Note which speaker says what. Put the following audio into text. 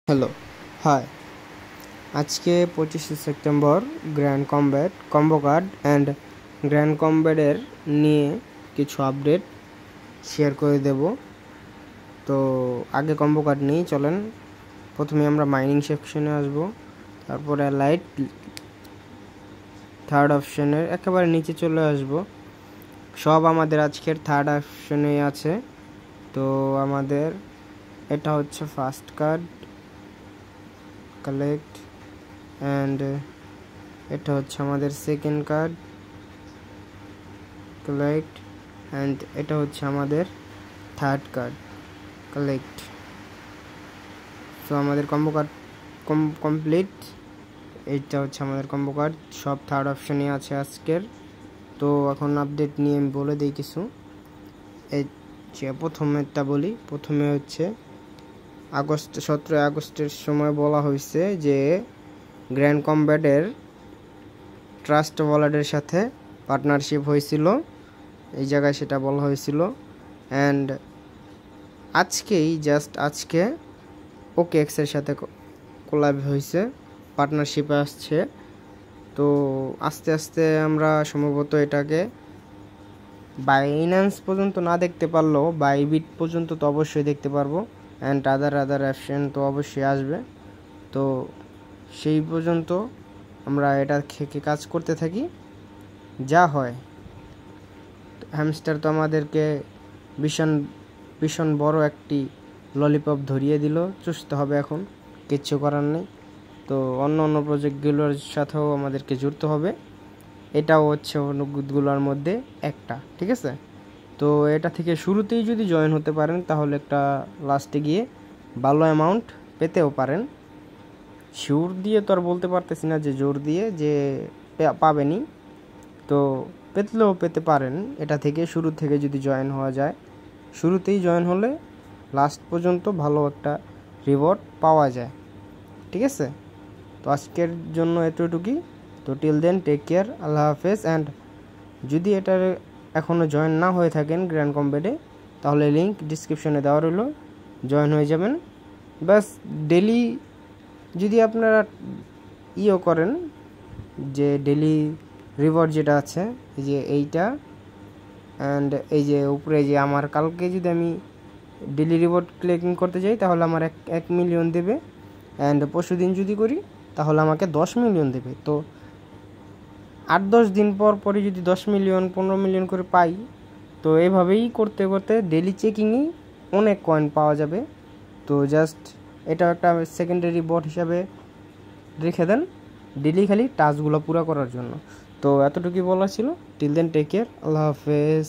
Speaker 1: Hello, hi. আজকে 25শে September grand combat, combo card and grand কমব্যাটের নিয়ে কিছু আপডেট শেয়ার করে দেব। তো আগে কম্বো কার্ড নিয়েই চলেন। প্রথমে আমরা মাইনিং সেকশনে আসব, তারপরে লাইট থার্ড অপশনের একেবারে নিচে চলে আসব। সব আমাদের আজকের থার্ড অপশনে আছে। তো আমাদের এটা হচ্ছে ফার্স্ট কার্ড, কালেক্ট, অ্যান্ড এটা হচ্ছে আমাদের সেকেন্ড কার্ড, কালেক্ট, অ্যান্ড এটা হচ্ছে আমাদের থার্ড কার্ড, কালেক্ট। সো আমাদের কম্বো কার্ড কমপ্লিট। এইটা হচ্ছে আমাদের কম্বো কার্ড, সব থার্ড অপশনে আছে আজকের। তো এখন আপডেট নিয়ে আমি বলে দিই কিছু। এই যে প্রথমেরটা বলি, প্রথমে হচ্ছে 17 আগস্টের সময় বলা হয়েছে যে গ্র্যান্ড কমব্যাটের ট্রাস্ট ওয়ালেটের সাথে পার্টনারশিপ হয়েছিল, এই জায়গায় সেটা বলা হয়েছিল। অ্যান্ড আজকে ওকেএক্সের সাথে কোলাব হয়েছে, পার্টনারশিপে আসছে। তো আস্তে আস্তে আমরা সম্ভবত এটাকে বাইন্যান্স পর্যন্ত না দেখতে পারলেও বাইবিট পর্যন্ত তো অবশ্যই দেখতে পারবো, অ্যান্ড আদার অপশন তো অবশ্যই আসবে। তো সেই পর্যন্ত আমরা এটা থেকে কাজ করতে থাকি, যা হয়। হ্যামস্টার তো আমাদেরকে ভীষণ বড় একটি ললিপপ ধরিয়ে দিল, চুষতে হবে এখন, কিচ্ছু করার নেই। তো অন্য প্রজেক্টগুলোর সাথেও আমাদেরকে জুড়তে হবে, এটাও হচ্ছে অনুগুলোর মধ্যে একটা, ঠিক আছে। তো এটা থেকে শুরুতেই যদি জয়েন হতে পারেন তাহলে একটা লাস্টে গিয়ে ভালো অ্যামাউন্ট পেতেও পারেন। শিওর দিয়ে তো আর বলতে পারতেছি না যে জোর দিয়ে যে পাবেনই, তো পেতে পারেন। এটা থেকে শুরু থেকে যদি জয়েন হওয়া যায়, শুরুতেই জয়েন হলে লাস্ট পর্যন্ত ভালো একটা রিওয়ার্ড পাওয়া যায়, ঠিক আছে। তো আজকের জন্য এতটুকুই। তো টিল দেন, টেক কেয়ার, আল্লাহ হাফেজ। অ্যান্ড যদি এটার এখনও জয়েন না হয়ে থাকেন গ্র্যান্ড কমব্যাটে, তাহলে লিঙ্ক ডিসক্রিপশনে দেওয়া রইল, জয়েন হয়ে যাবেন। ব্যাস ডেলি যদি আপনারা করেন, যে ডেলি রিওয়ার্ড যেটা আছে, এই যে এইটা, অ্যান্ড এই যে উপরে যে আমার কালকে যদি আমি ডেলি রিওয়ার্ড ক্লিকিং করতে যাই তাহলে আমার 1 মিলিয়ন দেবে, অ্যান্ড পরশুদিন যদি করি তাহলে আমাকে 10 মিলিয়ন দেবে। তো 8-10 দিন পরই যদি 10 মিলিয়ন 15 মিলিয়ন করে পাই, তো এভাবেই করতে করতে ডেলি চেকিংই অনেক কয়েন পাওয়া যাবে। তো জাস্ট এটা একটা সেকেন্ডারি বট হিসাবে রেখে দেন, ডেলি খালি টাস্কগুলো পুরো করার জন্য। তো এতটুকুই বলা ছিল। টিল দেন, টেক কেয়ার, আল্লাহ হাফেজ।